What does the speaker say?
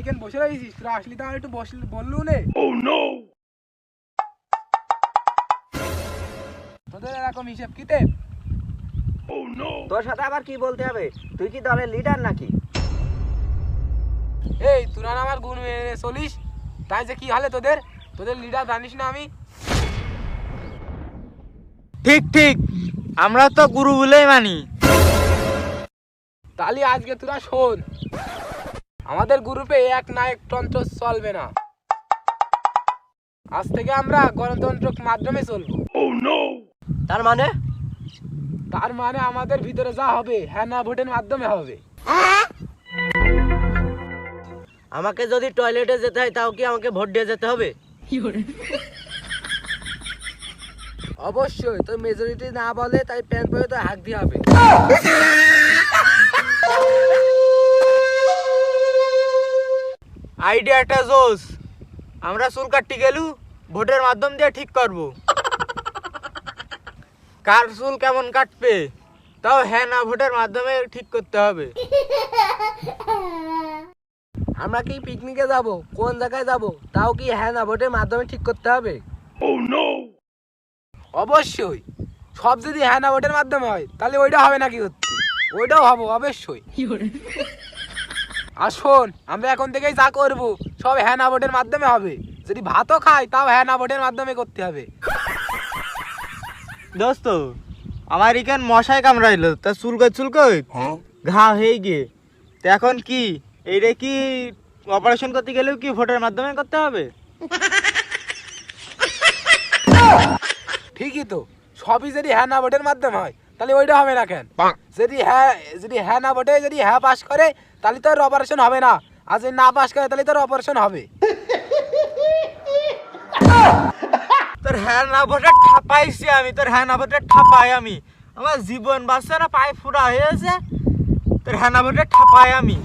এখানে বসে রয়েছিস, তোরা আসলি তাহলে একটু বসলি বললু নে। তোদের এরকম হিসেব কিতে? তোর সাথে আবার কি বলতে হবে? তুই কি দলের লিডার নাকি? এই তোরা না আমার গুণ মেনে চলিস, তাই যে কি হলে তোদের তোদের লিডার জানিস না আমি? ঠিক ঠিক, আমরা তো গুরু বলেই মানি। তাহলে আজকে তোরা শোন, আমাদের গ্রুপে এক না এক তন্ত্র চলবে না। আজ থেকে আমরা গণতন্ত্র মাধ্যমে চলবো। তার মানে? তার মানে আমাদের ভিতরে যা হবে হ্যাঁ না ভোটের মাধ্যমে হবে। আমাকে যদি টয়লেটে যেতে হয় তাও কি আমাকে ভোট দিয়ে যেতে হবে? অবশ্যই, তো মেজরিটি না বলে তাই প্যান পরে তো হাঁক দিয়ে হবে। আইডিয়াটা জোস। আমরা চুল কাটতে গেলু ভোটের মাধ্যম দিয়ে ঠিক করব। কার চুল কেমন কাটবে তাও হ্যাঁ না ভোটের মাধ্যমে ঠিক করতে হবে। আমরা কি পিকনিকে যাব, কোন জায়গায় যাব তাও কি হ্যাঁ না ভোটের মাধ্যমে ঠিক করতে হবে? অবশ্যই, সব যদি হ্যাঁ না ভোটের মাধ্যমে হয় তাহলে ওইটা হবে নাকি হচ্ছে, ওইটাও হবো অবশ্যই। আর শোন, আমরা এখন থেকেই যা করবো সব হ্যাঁ না ভোটের মাধ্যমে হবে। যদি ভাতও খাই তাও হ্যাঁ না ভোটের মাধ্যমে করতে হবে। দোস্ত, আমার এখান মশাই কামড়াইলো, তা চুলকই ঘা হয়ে গিয়ে, তা এখন কি এইটা কি অপারেশন করতে গেলেও কি ভোটের মাধ্যমে করতে হবে? ঠিকই তো, সবই যদি হ্যাঁ না ভোটের মাধ্যমে হয় তাহলে ওইটা হবে না কেন? যদি হ্যাঁ না ভোটে যদি হ্যাঁ পাস করে তাহলে তোর অপারেশন হবে না, আর যদি না পাস করে তাহলে তোর অপারেশন হবে। তোর হ্যাঁ না ভোটে ঠাপাইছি আমি, তোর হ্যাঁ না ভোটে ঠাপাই আমি। আমার জীবন বাঁচছে না, পায়ে ফুরা হয়ে আছে, তোর হ্যাঁ না ভোটে ঠাপাই আমি।